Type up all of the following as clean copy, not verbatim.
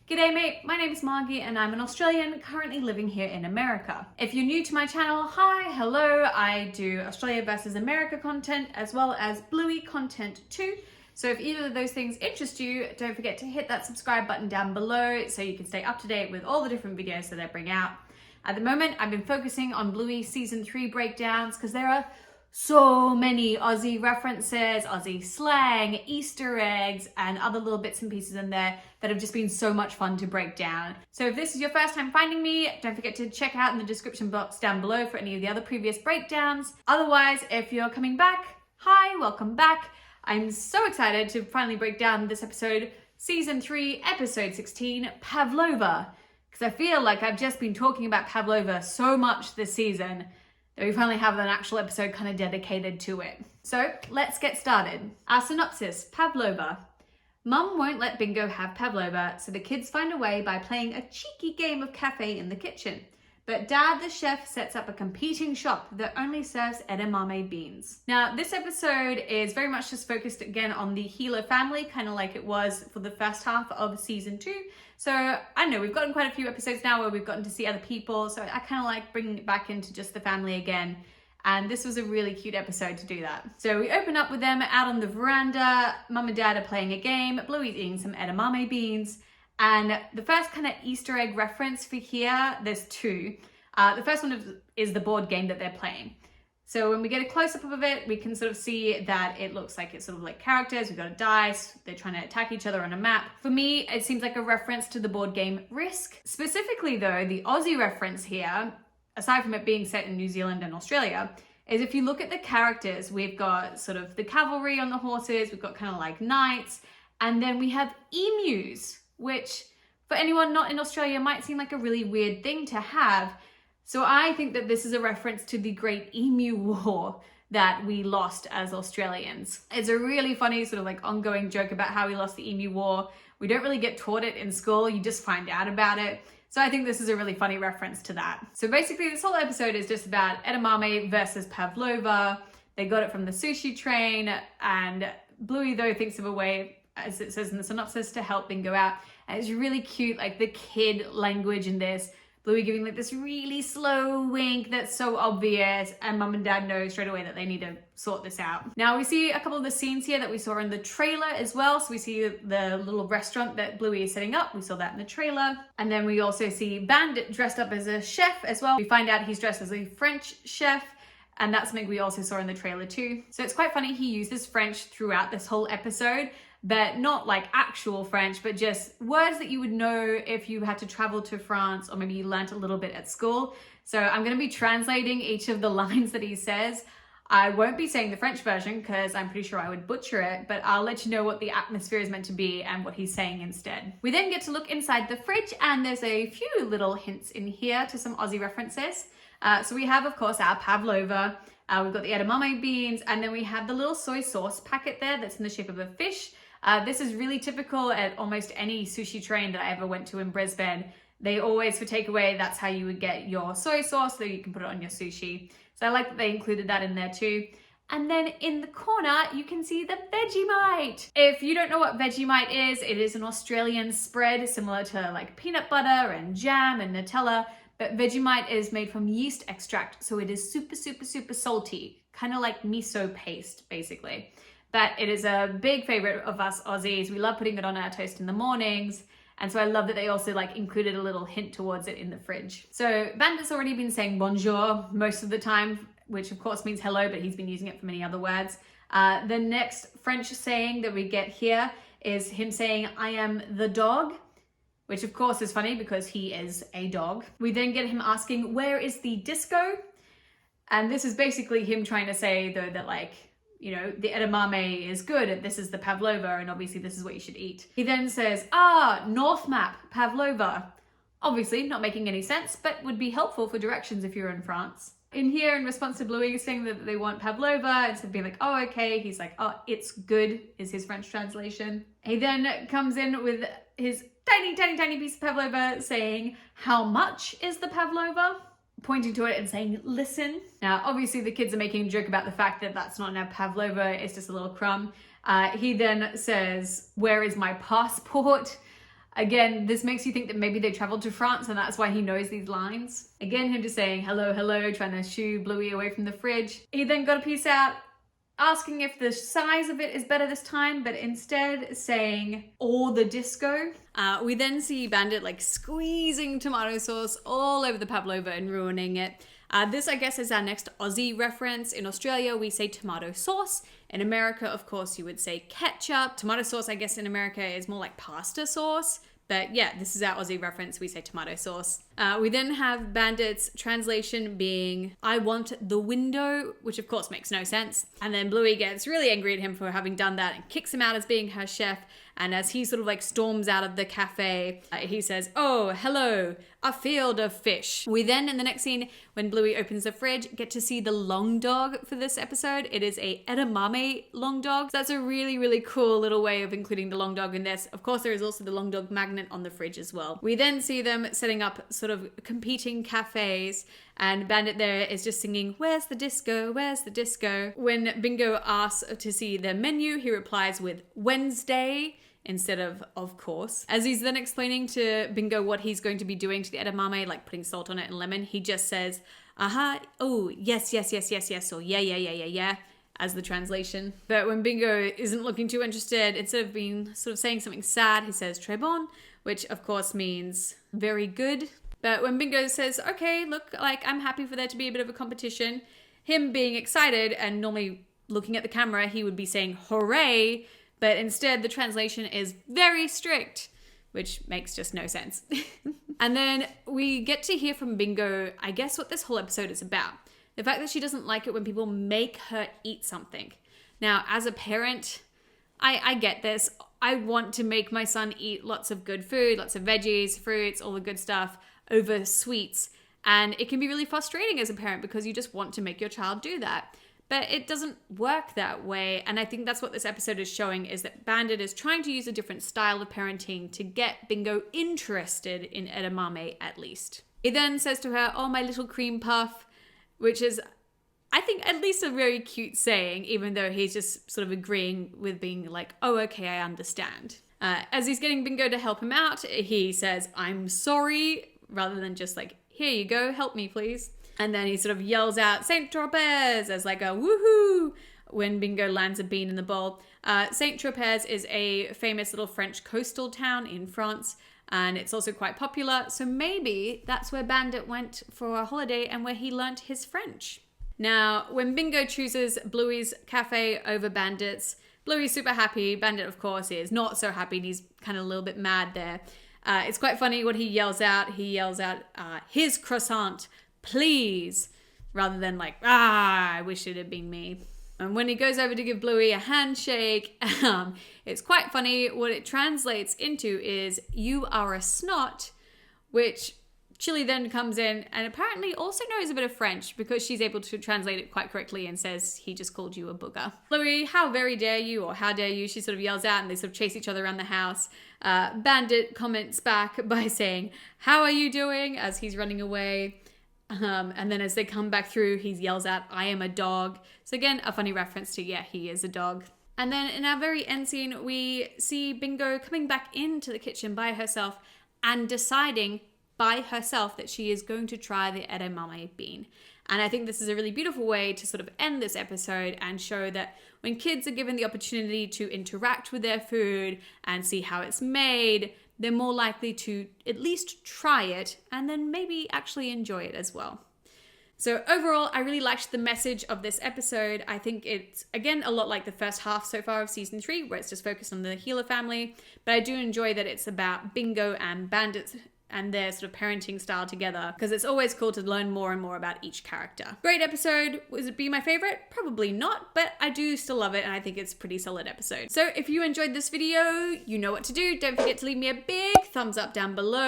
G'day mate, my name is Margie and I'm an Australian currently living here in America. If you're new to my channel, hi, hello, I do Australia versus America content as well as Bluey content too. So if either of those things interest you, don't forget to hit that subscribe button down below so you can stay up to date with all the different videos that I bring out. At the moment, I've been focusing on Bluey season 3 breakdowns because there are so many Aussie references, Aussie slang, Easter eggs, and other little bits and pieces in there that have just been so much fun to break down. So if this is your first time finding me, don't forget to check out in the description box down below for any of the other previous breakdowns. Otherwise, if you're coming back, hi, welcome back. I'm so excited to finally break down this episode, season 3, episode 16, Pavlova. Because I feel like I've just been talking about Pavlova so much this season that we finally have an actual episode kind of dedicated to it. So let's get started. Our synopsis, Pavlova. Mum won't let Bingo have Pavlova, so the kids find a way by playing a cheeky game of cafe in the kitchen. But Dad, the chef, sets up a competing shop that only serves edamame beans. Now, this episode is very much just focused again on the Hilo family, kind of like it was for the first half of season 2. So I know we've gotten quite a few episodes now where we've gotten to see other people, so I kind of like bringing it back into just the family again. And this was a really cute episode to do that. So we open up with them out on the veranda. Mum and Dad are playing a game. Bluey's eating some edamame beans. And the first kind of Easter egg reference for here, there's two. The first one is the board game that they're playing. So when we get a close-up of it, we can sort of see that it looks like it's sort of like characters. We've got a dice. They're trying to attack each other on a map. For me, it seems like a reference to the board game Risk. Specifically though, the Aussie reference here, aside from it being set in New Zealand and Australia, is if you look at the characters, we've got sort of the cavalry on the horses. We've got kind of like knights. And then we have emus, which for anyone not in Australia might seem like a really weird thing to have. So I think that this is a reference to the Great Emu War that we lost as Australians. It's a really funny sort of like ongoing joke about how we lost the Emu War. We don't really get taught it in school, you just find out about it. So I think this is a really funny reference to that. So basically this whole episode is just about edamame versus Pavlova. They got it from the sushi train, and Bluey though thinks of a way, as it says in the synopsis, to help Bingo out. And it's really cute, like the kid language in this. Bluey giving like this really slow wink that's so obvious, and Mum and Dad know straight away that they need to sort this out. Now we see a couple of the scenes here that we saw in the trailer as well. So we see the little restaurant that Bluey is setting up. We saw that in the trailer. And then we also see Bandit dressed up as a chef as well. We find out he's dressed as a French chef, and that's something we also saw in the trailer too. So it's quite funny he uses French throughout this whole episode, but not like actual French, but just words that you would know if you had to travel to France or maybe you learnt a little bit at school. So I'm going to be translating each of the lines that he says. I won't be saying the French version because I'm pretty sure I would butcher it, but I'll let you know what the atmosphere is meant to be and what he's saying instead. We then get to look inside the fridge, and there's a few little hints in here to some Aussie references. So we have, of course, our Pavlova. We've got the edamame beans, and then we have the little soy sauce packet there that's in the shape of a fish. This is really typical at almost any sushi train that I ever went to in Brisbane. They always, for takeaway, that's how you would get your soy sauce so you can put it on your sushi. So I like that they included that in there too. And then in the corner, you can see the Vegemite. If you don't know what Vegemite is, it is an Australian spread similar to like peanut butter and jam and Nutella. But Vegemite is made from yeast extract, so it is super, super, super salty, kind of like miso paste, basically. But it is a big favorite of us Aussies. We love putting it on our toast in the mornings. And so I love that they also like included a little hint towards it in the fridge. So Bandit's already been saying bonjour most of the time, which of course means hello, but he's been using it for many other words. The next French saying that we get here is him saying, I am the dog, which of course is funny because he is a dog. We then get him asking, where is the disco? And this is basically him trying to say though that like, you know, the edamame is good and this is the Pavlova and obviously this is what you should eat. He then says, North Map, Pavlova. Obviously not making any sense, but would be helpful for directions if you're in France. In here, in response to Bluey saying that they want Pavlova, instead of being like, oh, okay, he's like, oh, it's good, is his French translation. He then comes in with his tiny, tiny, tiny piece of Pavlova saying, how much is the Pavlova? Pointing to it and saying, listen. Now, obviously the kids are making a joke about the fact that that's not a Pavlova, it's just a little crumb. He then says, where is my passport? Again, this makes you think that maybe they traveled to France and that's why he knows these lines. Again, him just saying hello, hello, trying to shoo Bluey away from the fridge. He then got a piece out asking if the size of it is better this time, but instead saying, or the disco. We then see Bandit like squeezing tomato sauce all over the Pavlova and ruining it. This, I guess, is our next Aussie reference. In Australia, we say tomato sauce. In America, of course, you would say ketchup. Tomato sauce, I guess, in America is more like pasta sauce. But yeah, this is our Aussie reference. We say tomato sauce. We then have Bandit's translation being, I want the window, which of course makes no sense. And then Bluey gets really angry at him for having done that and kicks him out as being her chef. And as he sort of like storms out of the cafe, he says, oh, hello, a field of fish. We then, in the next scene, when Bluey opens the fridge, get to see the long dog for this episode. It is a edamame long dog. So that's a really, really cool little way of including the long dog in this. Of course, there is also the long dog magnet on the fridge as well. We then see them setting up sort of competing cafes, and Bandit there is just singing, where's the disco, where's the disco? When Bingo asks to see the menu, he replies with Wednesday, instead of course. As he's then explaining to Bingo what he's going to be doing to the edamame, like putting salt on it and lemon, he just says, oh, yes, yes, yes, yes, yes, or yeah, as the translation. But when Bingo isn't looking too interested, instead of being sort of saying something sad, he says très bon, which of course means very good. But when Bingo says, okay, look, like I'm happy for there to be a bit of a competition, him being excited and normally looking at the camera, he would be saying hooray, but instead the translation is very strict, which makes just no sense. And then we get to hear from Bingo, I guess, what this whole episode is about. The fact that she doesn't like it when people make her eat something. Now, as a parent, I get this. I want to make my son eat lots of good food, lots of veggies, fruits, all the good stuff over sweets. And it can be really frustrating as a parent because you just want to make your child do that. But it doesn't work that way. And I think that's what this episode is showing, is that Bandit is trying to use a different style of parenting to get Bingo interested in edamame at least. He then says to her, oh, my little cream puff, which is, I think, at least a very cute saying, even though he's just sort of agreeing with being like, oh, okay, I understand. As he's getting Bingo to help him out, he says, I'm sorry, rather than just like, here you go, help me, please. And then he sort of yells out Saint Tropez as like a woohoo when Bingo lands a bean in the bowl. Saint Tropez is a famous little French coastal town in France, and it's also quite popular. So maybe that's where Bandit went for a holiday and where he learnt his French. Now, when Bingo chooses Bluey's cafe over Bandit's, Bluey's super happy. Bandit, of course, is not so happy, and he's kind of a little bit mad there. It's quite funny what he yells out. He yells out, his croissant, please, rather than like, I wish it had been me. And when he goes over to give Bluey a handshake, it's quite funny. What it translates into is, you are a snot, which Chili then comes in and apparently also knows a bit of French because she's able to translate it quite correctly and says, he just called you a booger. Bluey, how very dare you, or how dare you, she sort of yells out, and they sort of chase each other around the house. Bandit comments back by saying, how are you doing, as he's running away. And then as they come back through, he yells out, I am a dog. So again, a funny reference to, yeah, he is a dog. And then in our very end scene, we see Bingo coming back into the kitchen by herself and deciding by herself that she is going to try the edamame bean. And I think this is a really beautiful way to sort of end this episode and show that when kids are given the opportunity to interact with their food and see how it's made, they're more likely to at least try it and then maybe actually enjoy it as well. So overall, I really liked the message of this episode. I think it's, again, a lot like the first half so far of season 3, where it's just focused on the Healer family. But I do enjoy that it's about Bingo and Bandit and their sort of parenting style together, because it's always cool to learn more and more about each character. Great episode. Was it be my favorite? Probably not, but I do still love it, and I think it's a pretty solid episode. So if you enjoyed this video, you know what to do. Don't forget to leave me a big thumbs up down below.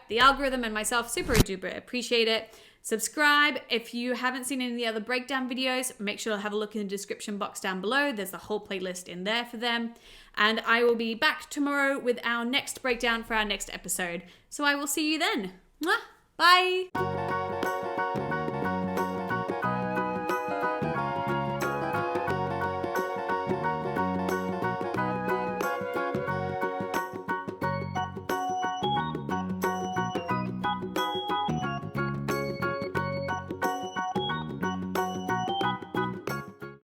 The algorithm and myself super duper appreciate it. Subscribe. If you haven't seen any of the other breakdown videos, make sure to have a look in the description box down below. There's the whole playlist in there for them. And I will be back tomorrow with our next breakdown for our next episode. So I will see you then. Mwah! Bye!